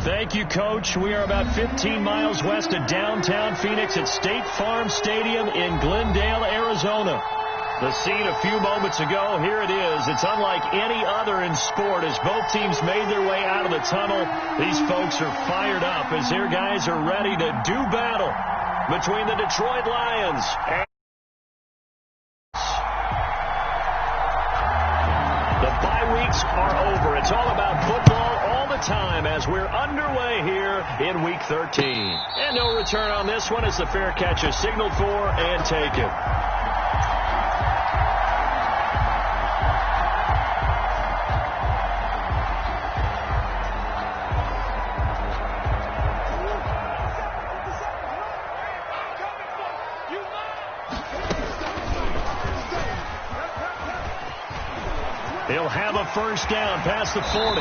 Thank you, Coach. We are about 15 miles west of downtown Phoenix at State Farm Stadium in Glendale, Arizona. The scene a few moments ago, here it is. It's unlike any other in sport as both teams made their way out of the tunnel. These folks are fired up as their guys are ready to do battle between the Detroit Lions and the bye weeks are over. It's all about football all the time as we're underway here in Week 13. And no return on this one as the fair catch is signaled for and taken. He'll have a first down past the 40.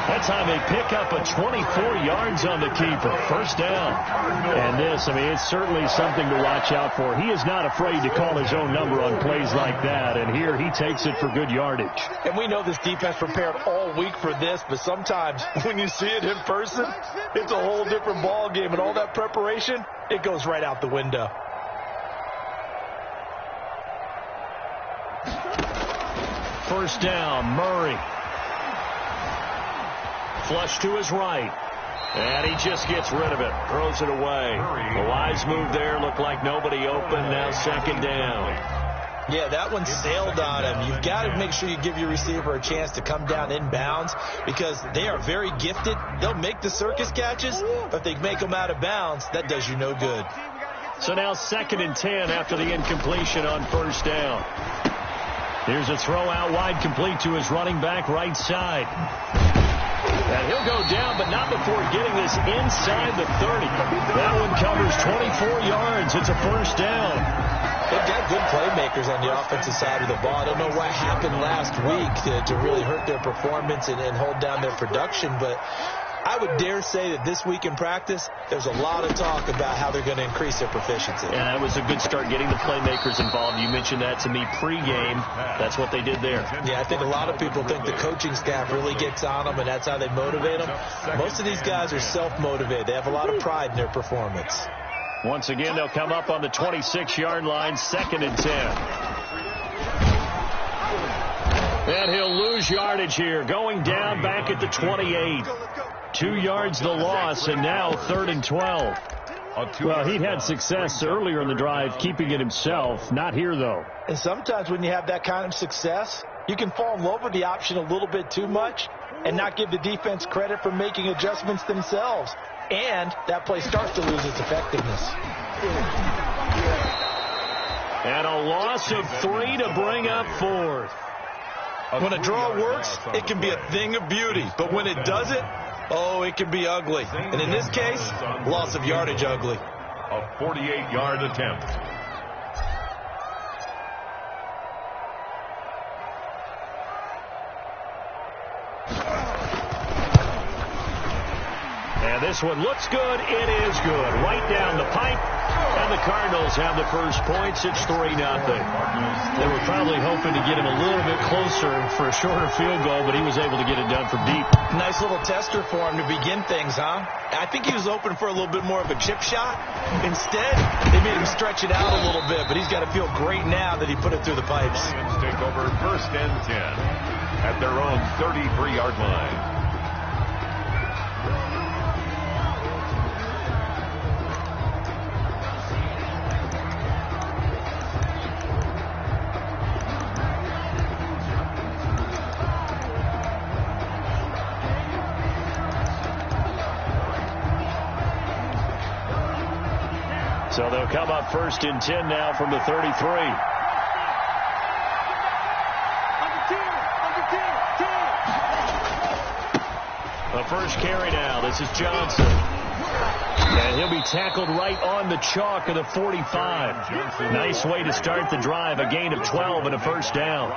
That's how they pick up a 24 yards on the keeper. First down. And this, I mean, it's certainly something to watch out for. He is not afraid to call his own number on plays like that. And here he takes it for good yardage. And we know this defense prepared all week for this, but sometimes when you see it in person, it's a whole different ball game. And all that preparation, it goes right out the window. First down, Murray. Flush to his right. And he just gets rid of it. Throws it away. A wise move there. Looked like nobody open. Now second down. Yeah, that one sailed on him. You've got to make sure you give your receiver a chance to come down inbounds because they are very gifted. They'll make the circus catches, but if they make them out of bounds, that does you no good. So now 2nd and 10 after the incompletion on first down. Here's a throw out wide complete to his running back right side. And he'll go down, but not before getting this inside the 30. That one covers 24 yards. It's a first down. They've got good playmakers on the offensive side of the ball. I don't know what happened last week to really hurt their performance and hold down their production, but I would dare say that this week in practice, there's a lot of talk about how they're going to increase their proficiency. And that was a good start getting the playmakers involved. You mentioned that to me pregame. That's what they did there. Yeah, I think a lot of people think the coaching staff really gets on them, and that's how they motivate them. Most of these guys are self-motivated. They have a lot of pride in their performance. Once again, they'll come up on the 26-yard line, 2nd and 10. And he'll lose yardage here, going down back at the 28. 2 yards the loss, and now 3rd and 12. Well, he'd had success earlier in the drive, keeping it himself. Not here, though. And sometimes when you have that kind of success, you can fall in love with the option a little bit too much and not give the defense credit for making adjustments themselves. And that play starts to lose its effectiveness. And a loss of 3 to bring up 4th. When a draw works, it can be a thing of beauty. But when it doesn't, oh, it can be ugly. And in this case, loss of yardage ugly. A 48-yard attempt. And this one looks good. It is good. Right down the pipe. And the Cardinals have the first points. It's 3-0. They were probably hoping to get him a little bit closer for a shorter field goal, but he was able to get it done from deep. Nice little tester for him to begin things, huh? I think he was open for a little bit more of a chip shot. Instead, they made him stretch it out a little bit, but he's got to feel great now that he put it through the pipes. Lions take over 1st and 10 at their own 33-yard line. So they'll come up 1st and 10 now from the 33. The first carry now. This is Johnson. And he'll be tackled right on the chalk of the 45. Nice way to start the drive. A gain of 12 and a first down.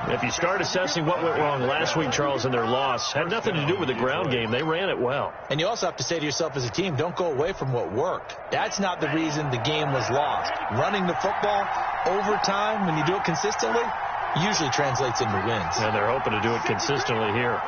If you start assessing what went wrong last week, Charles, in their loss, had nothing to do with the ground game. They ran it well. And you also have to say to yourself as a team, don't go away from what worked. That's not the reason the game was lost. Running the football over time, when you do it consistently, usually translates into wins. And they're hoping to do it consistently here.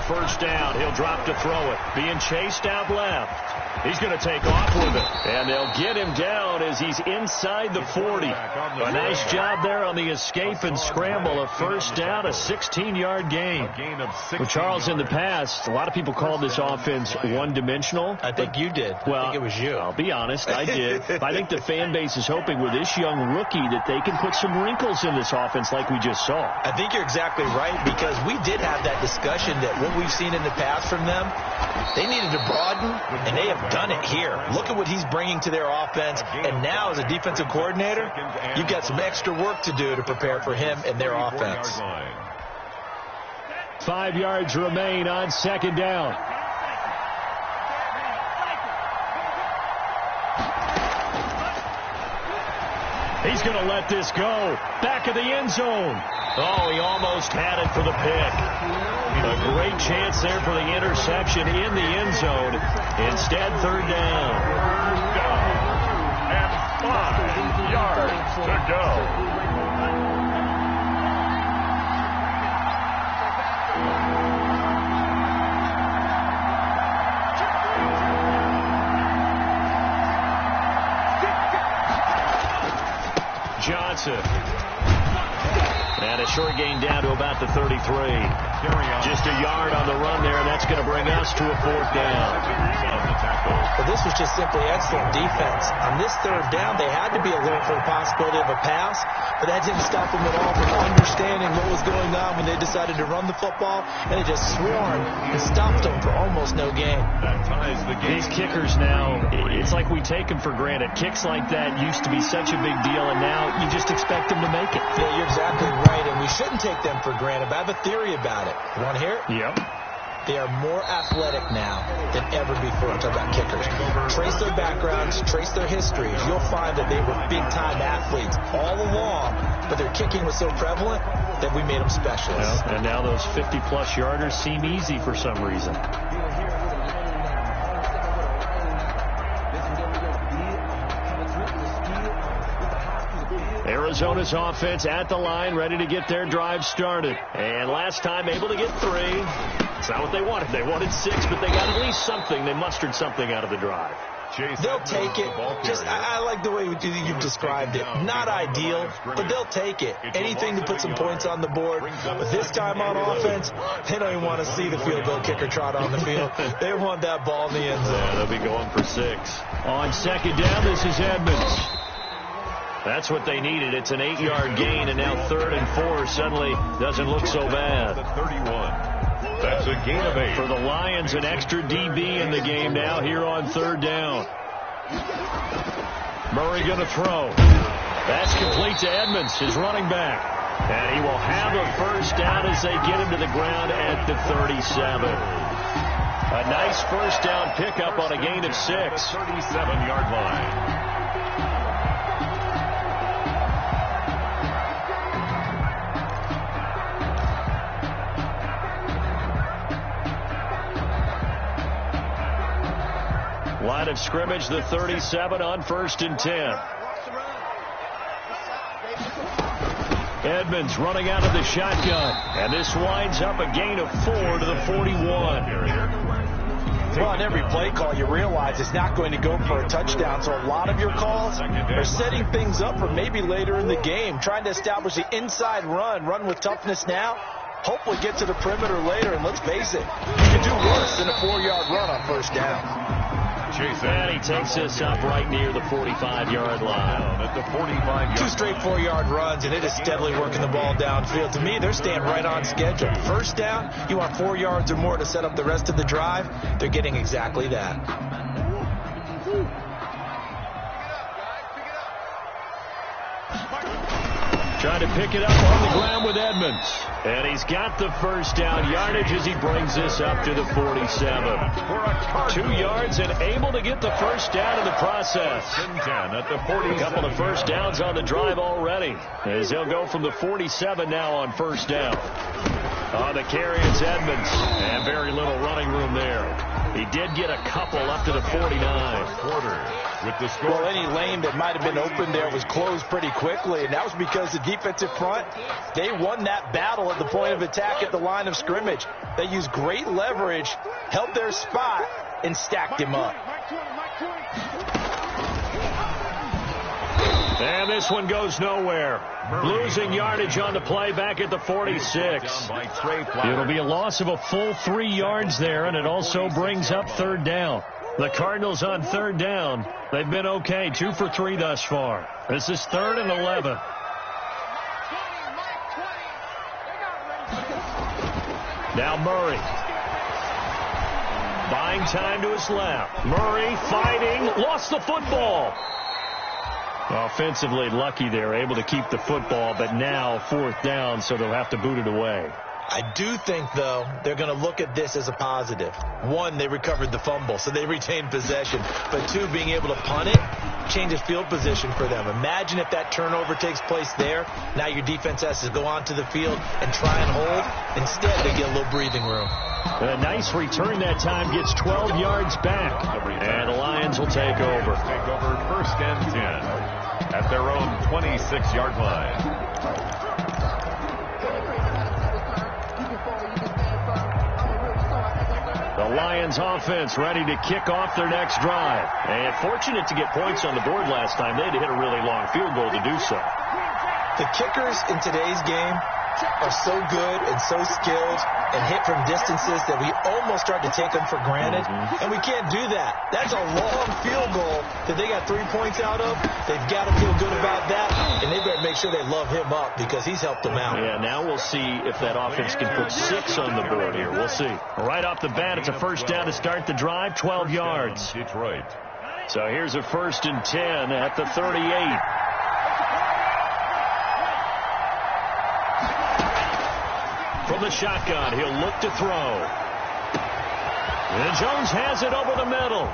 first down. He'll drop to throw it. Being chased out left. He's going to take off with it. And they'll get him down as he's inside the 40. A nice job there on the escape and scramble. A first down, a 16-yard gain. Well, Charles, in the past, a lot of people called this offense one-dimensional. I think you did. Well, I think it was you. I'll be honest, I did. I think the fan base is hoping with this young rookie that they can put some wrinkles in this offense like we just saw. I think you're exactly right, because we did have that discussion that what we've seen in the past from them, they needed to broaden, and they have done it here. Look at what he's bringing to their offense, and now as a defensive coordinator, you've got some extra work to do to prepare for him and their offense. 5 yards remain on second down. He's going to let this go. Back of the end zone. Oh, he almost had it for the pick. A great chance there for the interception in the end zone. Instead, third down. And 5 yards to go. Johnson. And a short gain down to about the 33. Just a yard on the run there, and that's going to bring us to a fourth down. Well, this was just simply excellent defense. On this third down, they had to be alert for the possibility of a pass, but that didn't stop them at all from understanding what was going on when they decided to run the football, and they just swarmed and stopped them for almost no gain. That ties the game. These kickers now, it's like we take them for granted. Kicks like that used to be such a big deal, and now you just expect them to make it. Yeah, you're exactly right, and we shouldn't take them for granted, but I have a theory about it. You want to hear it? Yep. They are more athletic now than ever before. I'm talking about kickers. Trace their backgrounds, trace their histories. You'll find that they were big-time athletes all along, but their kicking was so prevalent that we made them specialists. Well, and now those 50-plus yarders seem easy for some reason. Arizona's offense at the line, ready to get their drive started. And last time able to get 3. It's not what they wanted. They wanted 6, but they got at least something. They mustered something out of the drive. They'll take it. I like the way you've described it. Not ideal, but they'll take it. Anything to put some points on the board. But this time on offense, they don't even want to see the field goal kicker trot on the field. They want that ball in the end zone. Yeah, they'll be going for 6. On second down, this is Edmonds. That's what they needed. It's an 8-yard gain, and now 3rd and 4 suddenly doesn't look so bad. 31. That's a gain of 8. For the Lions, an extra DB in the game now here on 3rd down. Murray going to throw. That's complete to Edmonds, his running back. And he will have a first down as they get him to the ground at the 37. A nice first down pickup on a gain of 6. 37-yard line. Line of scrimmage, the 37 on 1st and 10. Edmonds running out of the shotgun. And this winds up a gain of 4 to the 41. Well, on every play call, you realize it's not going to go for a touchdown. So a lot of your calls are setting things up for maybe later in the game, trying to establish the inside run with toughness now. Hopefully get to the perimeter later, and let's face it, you can do worse than a 4-yard run on first down. And he takes this up right near the 45-yard line. At the 45-yard 2 straight 4-yard runs, and it is steadily working the ball downfield. To me, they're staying right on schedule. First down, you want 4 yards or more to set up the rest of the drive. They're getting exactly that. Trying to pick it up on the ground with Edmonds. And he's got the first down yardage as he brings this up to the 47. 2 yards and able to get the first down in the process. At the 40. A couple of first downs on the drive already, as they'll go from the 47 now on first down. On the carry, it's Edmonds. And very little running room there. He did get a couple up to the 49. Quarter with the score. Well, any lane that might have been open there was closed pretty quickly, and that was because the defensive front, they won that battle at the point of attack at the line of scrimmage. They used great leverage, held their spot, and stacked him up. And this one goes nowhere. Losing yardage on the play back at the 46. It'll be a loss of a full 3 yards there, and it also brings up third down. The Cardinals on third down. They've been okay, 2 for 3 thus far. This is 3rd and 11. Now Murray. Buying time to his left. Murray fighting. Lost the football. Offensively lucky they're able to keep the football, but now 4th down, so they'll have to boot it away. I do think, though, they're going to look at this as a positive. 1, they recovered the fumble, so they retained possession. But 2, being able to punt it changes field position for them. Imagine if that turnover takes place there. Now your defense has to go onto the field and try and hold. Instead, they get a little breathing room. A nice return that time, gets 12 yards back. And the Lions will take over. Take over 1st and 10 at their own 26-yard line. The Lions offense ready to kick off their next drive. And fortunate to get points on the board last time. They had to hit a really long field goal to do so. The kickers in today's game are so good and so skilled and hit from distances that we almost start to take them for granted. And we can't do that. That's a long field goal that they got 3 points out of. They've got to feel good about that, and they better make sure they love him up because he's helped them out. Yeah, now we'll see if that offense can put 6 on the board here. We'll see. Right off the bat, it's a 1st down to start the drive, 12 yards. Detroit. So here's a 1st and 10 at the 38. From the shotgun, he'll look to throw. And Jones has it over the middle.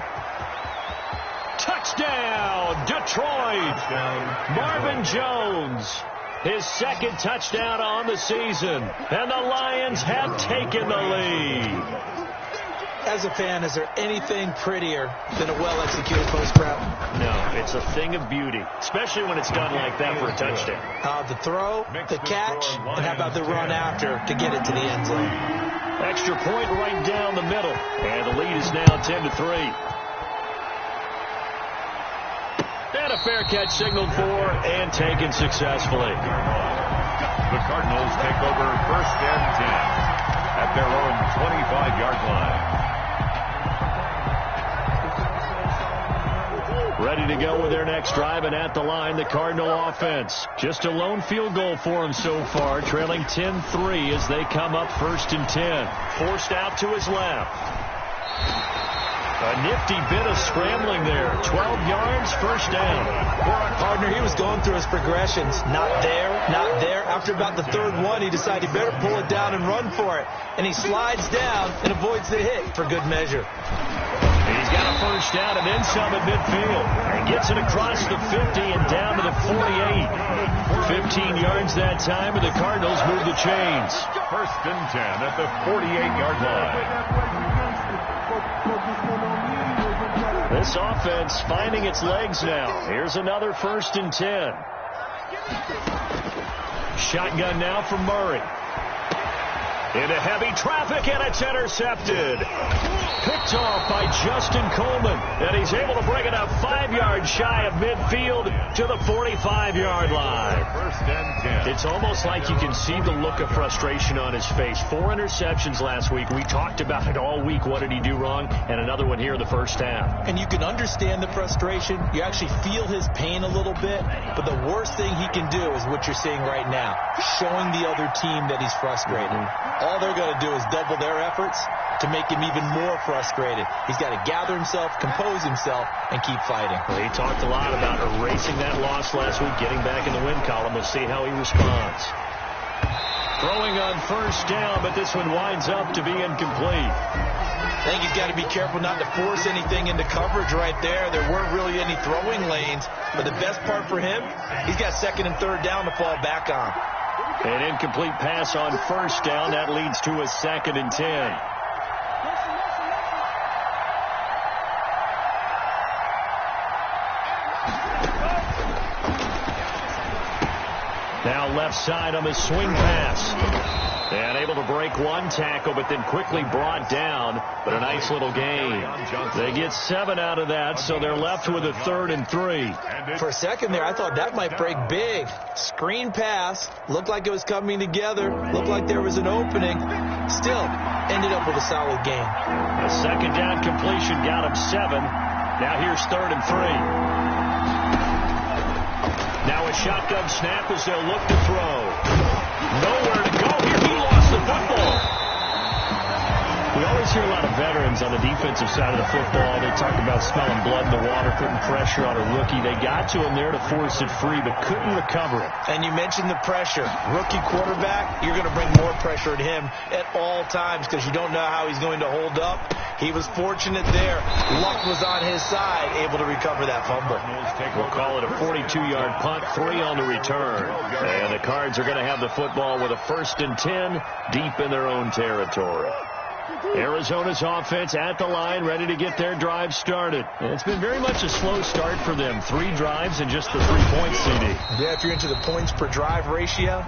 Touchdown, Detroit. Marvin Jones, his 2nd touchdown on the season. And the Lions have taken the lead. As a fan, is there anything prettier than a well-executed post route? No, it's a thing of beauty, especially when it's done like that for a touchdown. The throw, the catch, and how about the run after to get it to the end zone? Extra point right down the middle, and the lead is now 10-3. And a fair catch signaled for and taken successfully. The Cardinals take over 1st and 10 at their own 25-yard line. Ready to go with their next drive, and at the line, the Cardinal offense. Just a lone field goal for them so far, trailing 10-3 as they come up 1st and 10. Forced out to his left. A nifty bit of scrambling there. 12 yards, 1st down. Well, our partner, he was going through his progressions. Not there, not there. After about the 3rd one, he decided he better pull it down and run for it. And he slides down and avoids the hit for good measure. He's got a 1st down and then some at midfield. And gets it across the 50 and down to the 48. 15 yards that time, and the Cardinals move the chains. 1st and 10 at the 48-yard line. This offense finding its legs now. Here's another 1st and 10. Shotgun now from Murray. Into heavy traffic, and it's intercepted. Picked off by Justin Coleman, and he's able to bring it up 5 yards shy of midfield to the 45-yard line. 1st and 10. It's almost like you can see the look of frustration on his face. 4 interceptions last week. We talked about it all week. What did he do wrong? And another one here in the 1st half. And you can understand the frustration. You actually feel his pain a little bit. But the worst thing he can do is what you're seeing right now, showing the other team that he's frustrated. All they're going to do is double their efforts to make him even more frustrated. He's got to gather himself, compose himself, and keep fighting. Well, he talked a lot about erasing that loss last week, getting back in the win column. We'll see how he responds. Throwing on 1st down, but this one winds up to be incomplete. I think he's got to be careful not to force anything into coverage right there. There weren't really any throwing lanes, but the best part for him, he's got 2nd and 3rd down to fall back on. An incomplete pass on 1st down. That leads to a 2nd and 10. Now left side on the swing pass. And able to break one tackle, but then quickly brought down. But a nice little gain. They get 7 out of that, so they're left with a 3rd and 3. For a second there, I thought that might break big. Screen pass. Looked like it was coming together. Looked like there was an opening. Still, ended up with a solid gain. A second down completion got him 7. Now here's 3rd and 3. Now a shotgun snap as they'll look to throw. Nowhere to go here. He lost the football. We always hear a lot of veterans on the defensive side of the football. They talk about smelling blood in the water, putting pressure on a rookie. They got to him there to force it free, but couldn't recover it. And you mentioned the pressure. Rookie quarterback, you're going to bring more pressure at him at all times because you don't know how he's going to hold up. He was fortunate there. Luck was on his side, able to recover that fumble. We'll call it a 42-yard punt, 3 on the return. And the Cards are going to have the football with a 1st and 10 deep in their own territory. Arizona's offense at the line, ready to get their drive started. And it's been very much a slow start for them. 3 drives and just the 3-point CD. Yeah, if you're into the points per drive ratio,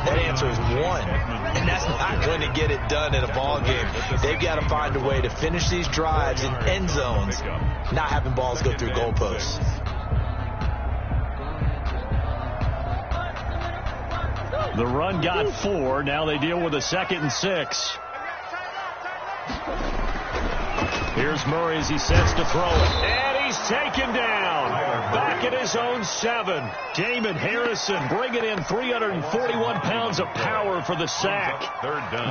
that answer is 1. And that's not going to get it done in a ball game. They've got to find a way to finish these drives in end zones, not having balls go through goalposts. The run got 4. Now they deal with a 2nd and 6. Here's Murray as he sets to throw it. And he's taken down. Back at his own 7. Damon Harrison bringing in 341 pounds of power for the sack.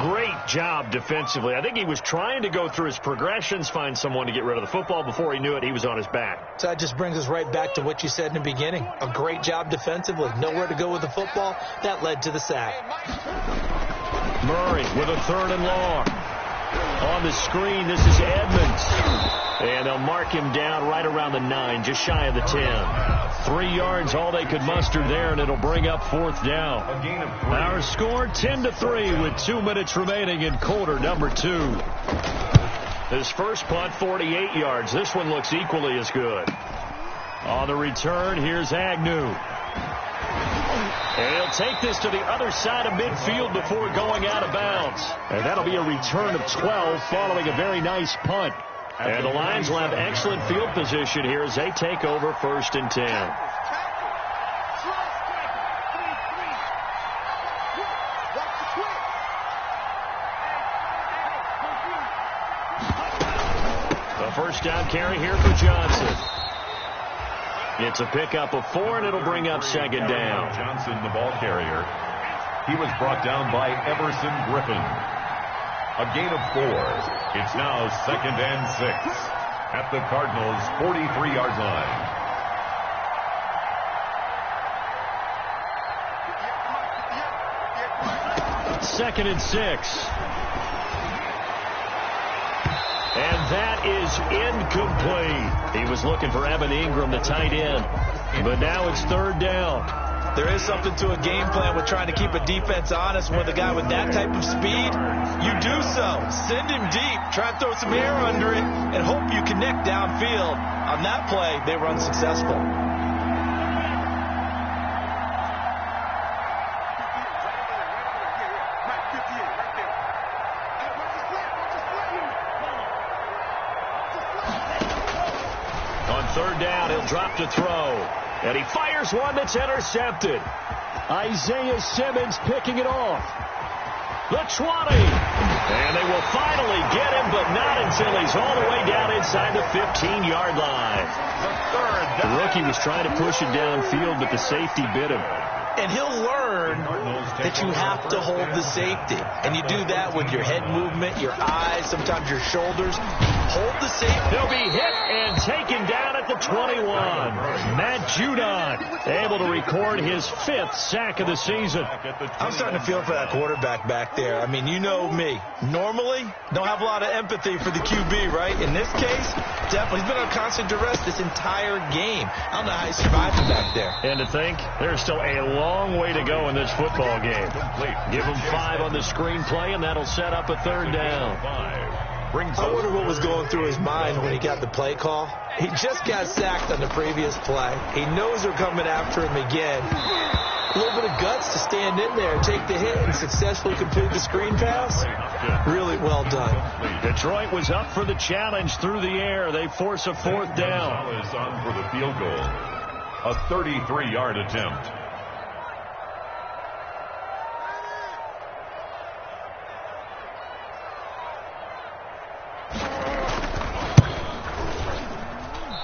Great job defensively. I think he was trying to go through his progressions, find someone to get rid of the football. Before he knew it, he was on his back. So that just brings us right back to what you said in the beginning. A great job defensively. Nowhere to go with the football. That led to the sack. Murray with a 3rd and long. On the screen, this is Edmonds. And they'll mark him down right around the 9, just shy of the 10. 3 yards, all they could muster there, and it'll bring up 4th down. Our score, 10-3, with 2 minutes remaining in quarter number 2. His first punt, 48 yards. This one looks equally as good. On the return, here's Agnew. And he'll take this to the other side of midfield before going out of bounds. And that'll be a return of 12 following a very nice punt. And the Lions will have excellent field position here as they take over 1st and 10. The first down carry here for Johnson. It's a pickup of 4, and it'll bring up 2nd down. Johnson, the ball carrier. He was brought down by Everson Griffin. A gain of 4. It's now 2nd and 6 at the Cardinals' 43-yard line. Second and 6. And that is incomplete. He was looking for Evan Ingram, the tight end. But now it's 3rd down. There is something to a game plan with trying to keep a defense honest. With a guy with that type of speed, you do so. Send him deep. Try and throw some air under it and hope you connect downfield. On that play, they were unsuccessful. On 3rd down, he'll drop to throw. And he fires one that's intercepted. Isaiah Simmons picking it off. The 20. And they will finally get him, but not until he's all the way down inside the 15-yard line. The rookie was trying to push it downfield, but the safety bit him. And he'll learn that you have to hold the safety. And you do that with your head movement, your eyes, sometimes your shoulders. Hold the safety. He'll be hit and taken down at the 21. Matt Judon able to record his 5th sack of the season. I'm starting to feel for that quarterback back there. I mean, you know me. Normally, don't have a lot of empathy for the QB, right? In this case, definitely. He's been on constant duress this entire game. I don't know how he survived back there. And to think, there's still a long way to go in this football game. Give him 5 on the screenplay, and that'll set up a 3rd down. I wonder what was going through his mind when he got the play call. He just got sacked on the previous play. He knows they're coming after him again. A little bit of guts to stand in there, take the hit, and successfully complete the screen pass. Really well done. Detroit was up for the challenge through the air. They force a fourth down. Gonzalez on for the field goal. A 33-yard attempt.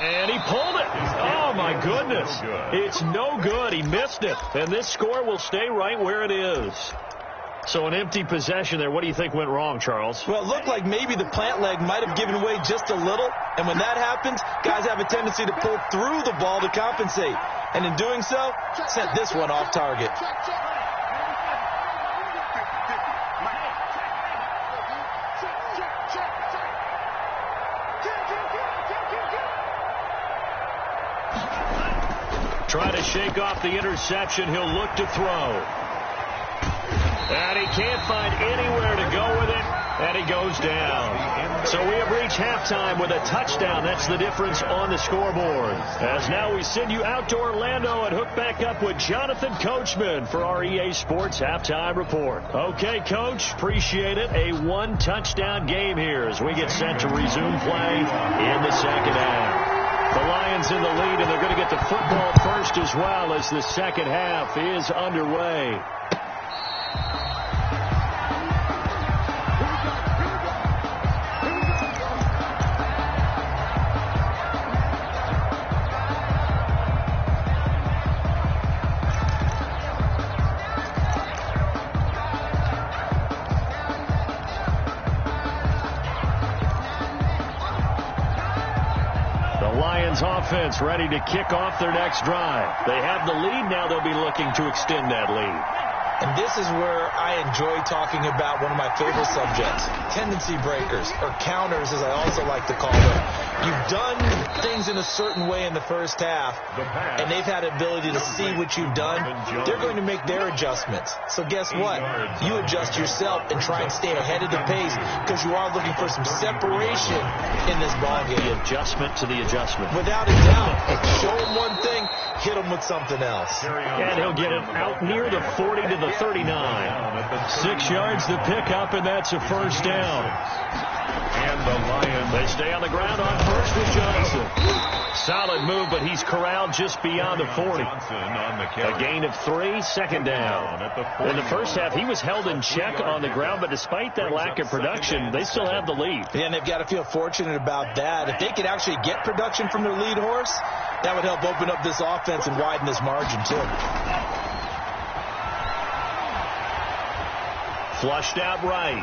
And he pulled it. Oh, my goodness. It's no good. He missed it. And this score will stay right where it is. So an empty possession there. What do you think went wrong, Charles? Well, it looked like maybe the plant leg might have given way just a little. And when that happens, guys have a tendency to pull through the ball to compensate. And in doing so, sent this one off target. Try to shake off the interception. He'll look to throw. And he can't find anywhere to go with it. And he goes down. So we have reached halftime with a touchdown. That's the difference on the scoreboard. As now we send you out to Orlando and hook back up with Jonathan Coachman for our EA Sports Halftime Report. Okay, Coach, appreciate it. A one-touchdown game here as we get set to resume play in the second half. The Lions in the lead, and they're going to get the football first as well as the second half is underway. Offense ready to kick off their next drive. They have the lead now. They'll be looking to extend that lead. And this is where I enjoy talking about one of my favorite subjects, tendency breakers, or counters as I also like to call them. You've done things in a certain way in the first half, and they've had the ability to see what you've done. They're going to make their adjustments. So guess what? You adjust yourself and try and stay ahead of the pace because you are looking for some separation in this ballgame. The adjustment to the adjustment. Without a doubt. Show them one thing, hit them with something else. And he'll get it out near the 40 to the 39. 6 yards to pick up, and that's a first down. And the Lions, they stay on the ground on first with Johnson. Solid move, but he's corralled just beyond the 40. A gain of 3, second down. In the first half, he was held in check on the ground, but despite that lack of production, they still have the lead. Yeah, and they've got to feel fortunate about that. If they could actually get production from their lead horse, that would help open up this offense and widen this margin, too. Flushed out right.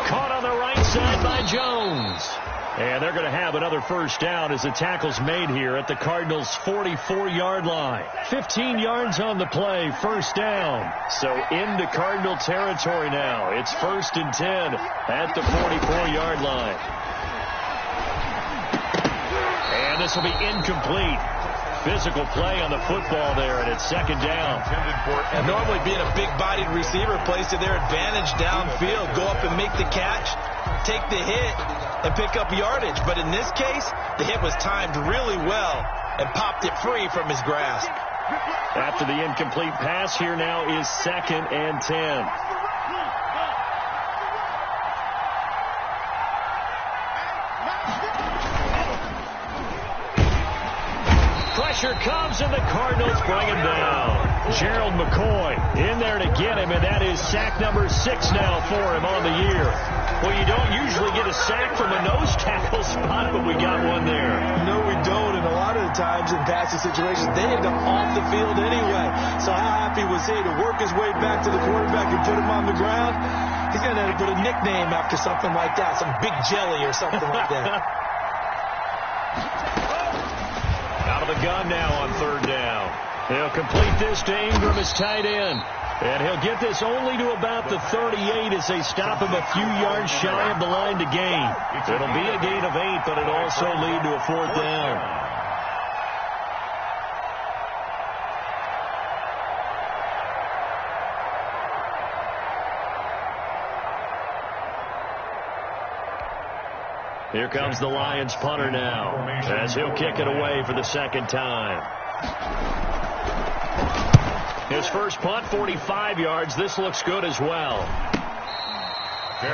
Caught on the right side by Jones. And they're going to have another first down as the tackle's made here at the Cardinals' 44-yard line. 15 yards on the play, first down. So into Cardinal territory now. It's 1st and 10 at the 44-yard line. And this will be incomplete. Physical play on the football there, and it's second down. And normally being a big-bodied receiver plays to their advantage downfield. Go up and make the catch, take the hit, and pick up yardage. But in this case, the hit was timed really well and popped it free from his grasp. After the incomplete pass, here now is 2nd and 10. Pressure comes, and the Cardinals bring him down. Gerald McCoy in there to get him, and that is sack number 6 now for him on the year. Well, you don't usually get a sack from a nose tackle spot, but we got one there. No, we don't, and a lot of the times in passing situations, they end up off the field anyway. So how happy was he to work his way back to the quarterback and put him on the ground? He's going to end up with a nickname after something like that, some Big Jelly or something like that. Out of the gun now on 3rd down. He'll complete this to Ingram as tight end. And he'll get this only to about the 38 as they stop him a few yards shy of the line to gain. It'll be a gain of 8, but it'll also lead to a 4th down. Here comes the Lions punter now as he'll kick it away for the 2nd time. His first punt, 45 yards. This looks good as well.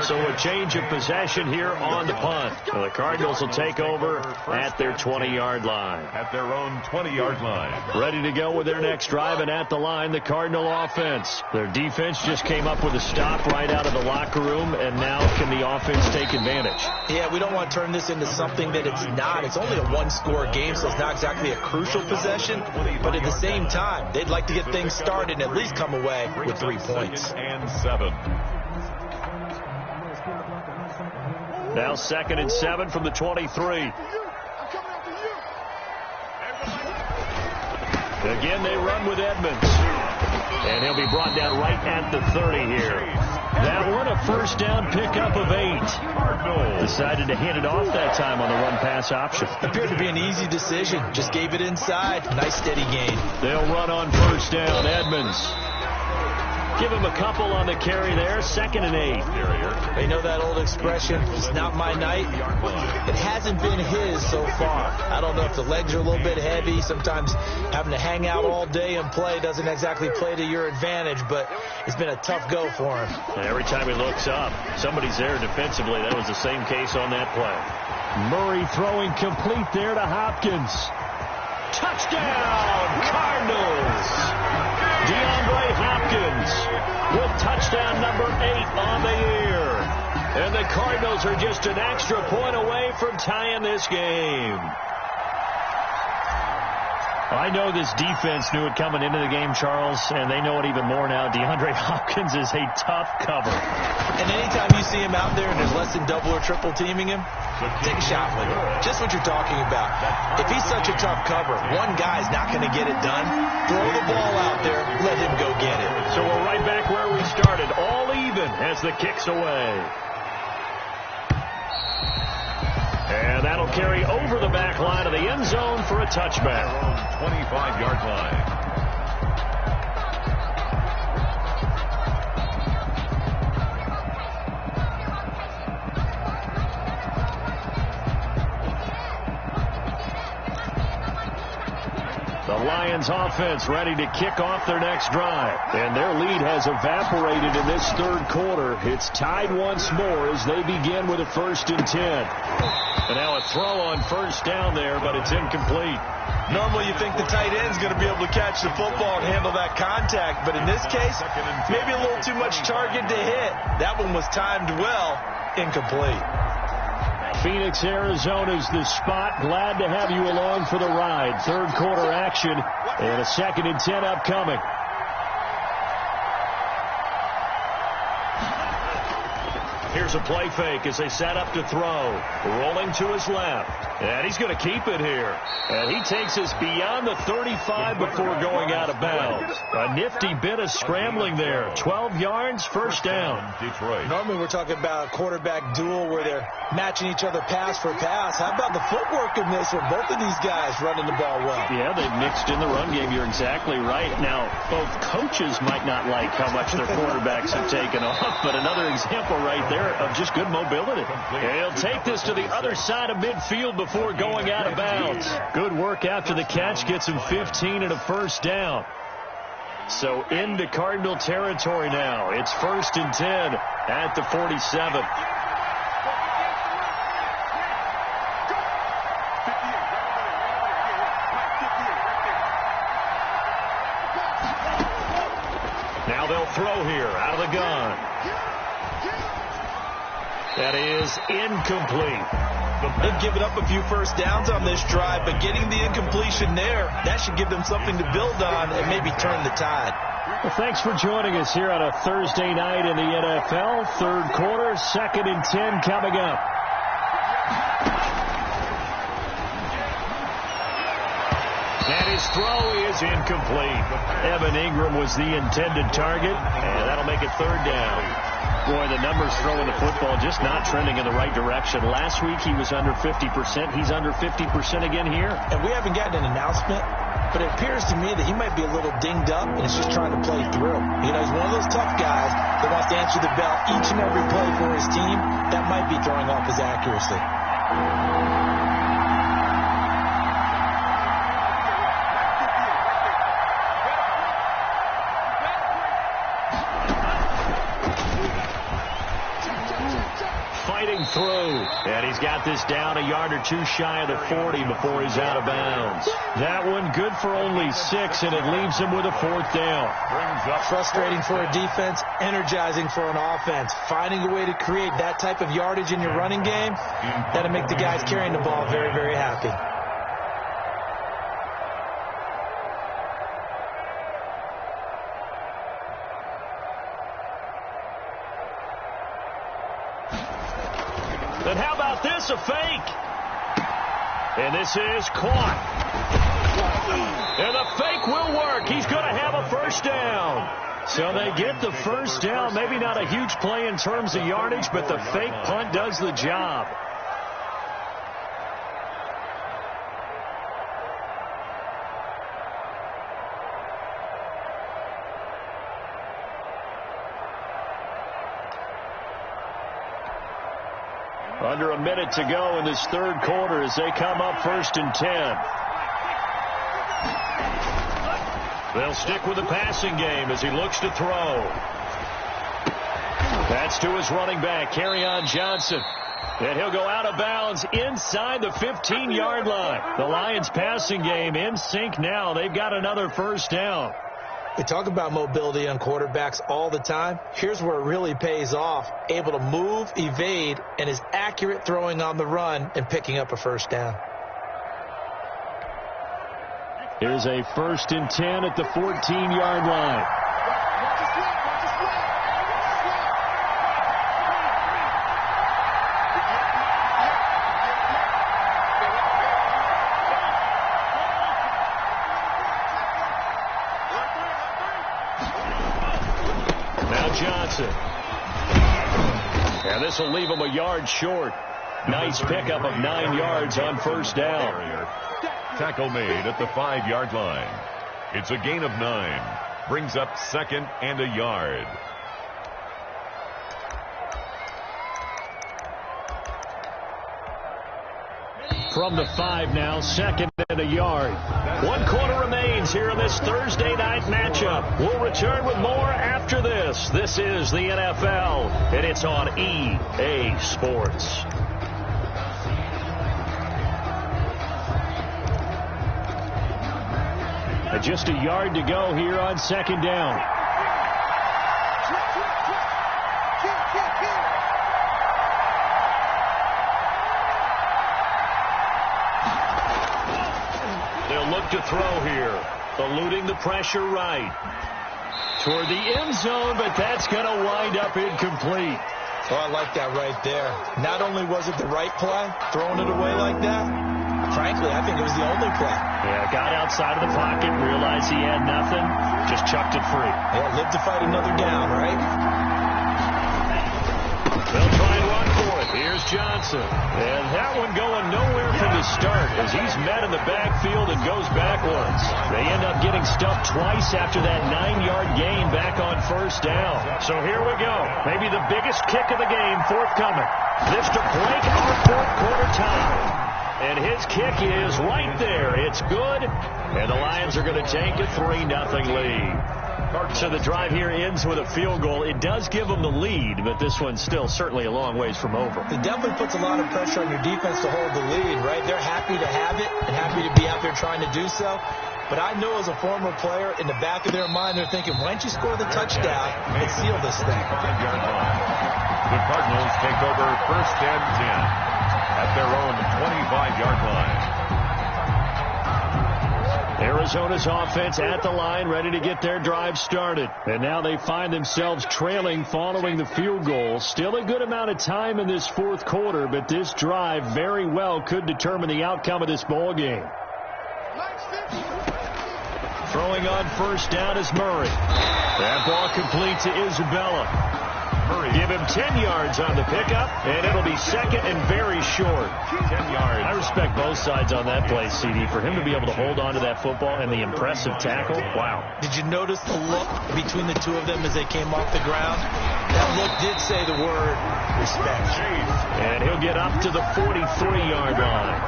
So a change of possession here on the punt. The Cardinals will take over at their 20-yard line. At their own 20-yard line. Ready to go with their next drive, and at the line, the Cardinal offense. Their defense just came up with a stop right out of the locker room, and now can the offense take advantage? Yeah, we don't want to turn this into something that it's not. It's only a one-score game, so it's not exactly a crucial possession. But at the same time, they'd like to get things started and at least come away with 3 points. And 7. Now 2nd and 7 from the 23. Again, they run with Edmonds. And he'll be brought down right at the 30 here. That one, a first down pickup of 8. Decided to hand it off that time on the run-pass option. Appeared to be an easy decision. Just gave it inside. Nice steady gain. They'll run on first down. Edmonds. Give him a couple on the carry there. 2nd and 8. You know that old expression, it's not my night? It hasn't been his so far. I don't know if the legs are a little bit heavy. Sometimes having to hang out all day and play doesn't exactly play to your advantage, but it's been a tough go for him. And every time he looks up, somebody's there defensively. That was the same case on that play. Murray throwing complete there to Hopkins. Touchdown, Cardinals! DeAndre Hopkins with touchdown number 8 on the year. And the Cardinals are just an extra point away from tying this game. I know this defense knew it coming into the game, Charles, and they know it even more now. DeAndre Hopkins is a tough cover. And anytime you see him out there and there's less than double or triple teaming him, take a shot with him. Just what you're talking about. If he's such a tough cover, one guy's not going to get it done. Throw the ball out there. Let him go get it. So we're right back where we started. All even as the kick's away. And that'll carry over the back line of the end zone for a touchback. 25-yard line. The Lions offense ready to kick off their next drive. And their lead has evaporated in this third quarter. It's tied once more as they begin with a 1st and 10. And now a throw on first down there, but it's incomplete. Normally you think the tight end's going to be able to catch the football and handle that contact, but in this case, maybe a little too much target to hit. That one was timed well, incomplete. Phoenix, Arizona's the spot. Glad to have you along for the ride. Third quarter action and a 2nd and 10 upcoming. Here's a play fake as they set up to throw. Rolling to his left. And he's going to keep it here. And he takes us beyond the 35 before going out of bounds. A nifty bit of scrambling there. 12 yards, first down. Detroit. Normally we're talking about a quarterback duel where they're matching each other pass for pass. How about the footwork in this with both of these guys running the ball well? Yeah, they've mixed in the run game. You're exactly right. Now, both coaches might not like how much their quarterbacks have taken off, but another example right there of just good mobility. And he'll take this to the other side of midfield before going out of bounds. Good work after the catch. Gets him 15 and a first down. So into Cardinal territory now. It's 1st and 10 at the 47. Now they'll throw here out of the gun. That is incomplete. They've given up a few first downs on this drive, but getting the incompletion there, that should give them something to build on and maybe turn the tide. Well, thanks for joining us here on a Thursday night in the NFL. Third quarter, 2nd and 10 coming up. And his throw is incomplete. Evan Ingram was the intended target, and that'll make it 3rd down. Boy, the numbers throwing the football just not trending in the right direction. Last week he was under 50%. He's under 50% again here. And we haven't gotten an announcement, but it appears to me that he might be a little dinged up and is just trying to play through. You know, he's one of those tough guys that wants to answer the bell each and every play for his team. That might be throwing off his accuracy. through. And he's got this down a yard or two shy of the 40 before he's out of bounds. That one good for only 6, and it leaves him with a 4th down. Frustrating for a defense, energizing for an offense. Finding a way to create that type of yardage in your running game, that'll make the guys carrying the ball very, very happy. And how about this, a fake? And this is caught. And the fake will work. He's going to have a 1st down. So they get the 1st down. Maybe not a huge play in terms of yardage, but the fake punt does the job. Under a minute to go in this 3rd quarter as they come up 1st and 10. They'll stick with the passing game as he looks to throw. That's to his running back, Kerryon Johnson. And he'll go out of bounds inside the 15-yard line. The Lions passing game in sync now. They've got another 1st down. We talk about mobility on quarterbacks all the time. Here's where it really pays off. Able to move, evade, and is accurate throwing on the run and picking up a 1st down. Here's a 1st and 10 at the 14-yard line. Johnson. And this will leave him a yard short. Nice pickup of 9 yards on 1st down. Tackle made at the 5-yard line. It's a gain of 9. Brings up 2nd and a yard. From the 5 now, 2nd and a yard. 1 quarter remains here in this Thursday night matchup. We'll return with more after this. This is the NFL, and it's on EA Sports. Just a yard to go here on 2nd down. They'll look to throw here, eluding the pressure right. Toward the end zone, but that's going to wind up incomplete. Oh, I like that right there. Not only was it the right play, throwing it away like that, frankly, I think it was the only play. Yeah, got outside of the pocket, realized he had nothing, just chucked it free. Yeah, live to fight another down, right? They'll try and run for it. Here's Johnson. And that one going nowhere from the start as he's met in the backfield and goes backwards. They end up getting stuffed twice after that 9-yard gain back on 1st down. So here we go. Maybe the biggest kick of the game forthcoming. This to break our 4th quarter tie. And his kick is right there. It's good. And the Lions are going to take a 3-0 lead. So the drive here ends with a field goal. It does give them the lead, but this one's still certainly a long ways from over. It definitely puts a lot of pressure on your defense to hold the lead, right? They're happy to have it and happy to be out there trying to do so. But I know as a former player, in the back of their mind, they're thinking, why don't you score the touchdown and seal this thing? 5-yard line. The Cardinals take over 1st and 10 at their own 25-yard line. Arizona's offense at the line, ready to get their drive started. And now they find themselves trailing following the field goal. Still a good amount of time in this 4th quarter, but this drive very well could determine the outcome of this ball game. Throwing on 1st down is Murray. That ball complete to Isabella. Give him 10 yards on the pickup, and it'll be 2nd and very short. 10 yards. I respect both sides on that play, CD. For him to be able to hold on to that football and the impressive tackle, wow. Did you notice the look between the two of them as they came off the ground? That look did say the word respect. And he'll get up to the 43-yard line.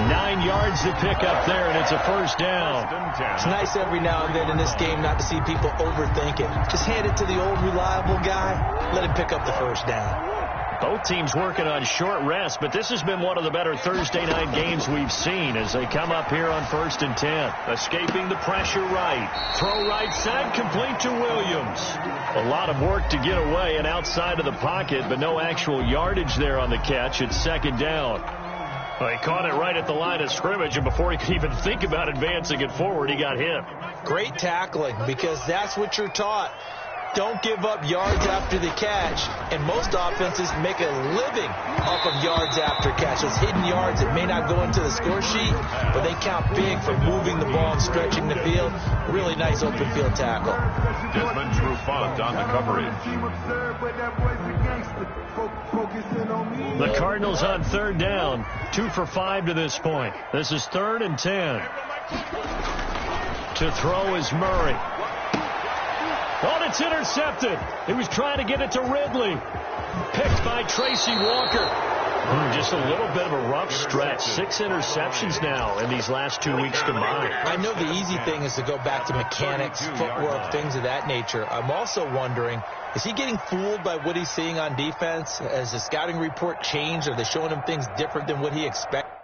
9 yards to pick up there, and it's a 1st down. It's nice every now and then in this game not to see people overthink it. Just hand it to the old reliable guy. Let him pick up the 1st down. Both teams working on short rest, but this has been one of the better Thursday night games we've seen as they come up here on 1st and 10. Escaping the pressure right. Throw right side, complete to Williams. A lot of work to get away and outside of the pocket, but no actual yardage there on the catch. It's 2nd down. Well, he caught it right at the line of scrimmage, and before he could even think about advancing it forward, he got hit. Great tackling, because that's what you're taught. Don't give up yards after the catch, and most offenses make a living off of yards after catch. Those hidden yards that may not go into the score sheet, but they count big for moving the ball and stretching the field. Really nice open field tackle. Desmond Trufant on the coverage. The Cardinals on 3rd down, 2 for 5 to this point. This is 3rd and 10. To throw is Murray. Oh, it's intercepted. He was trying to get it to Ridley. Picked by Tracy Walker. Just a little bit of a rough stretch. 6 interceptions now in these last 2 weeks combined. I know the easy thing is to go back to mechanics, footwork, things of that nature. I'm also wondering, is he getting fooled by what he's seeing on defense? Has the scouting report changed? Are they showing him things different than what he expected?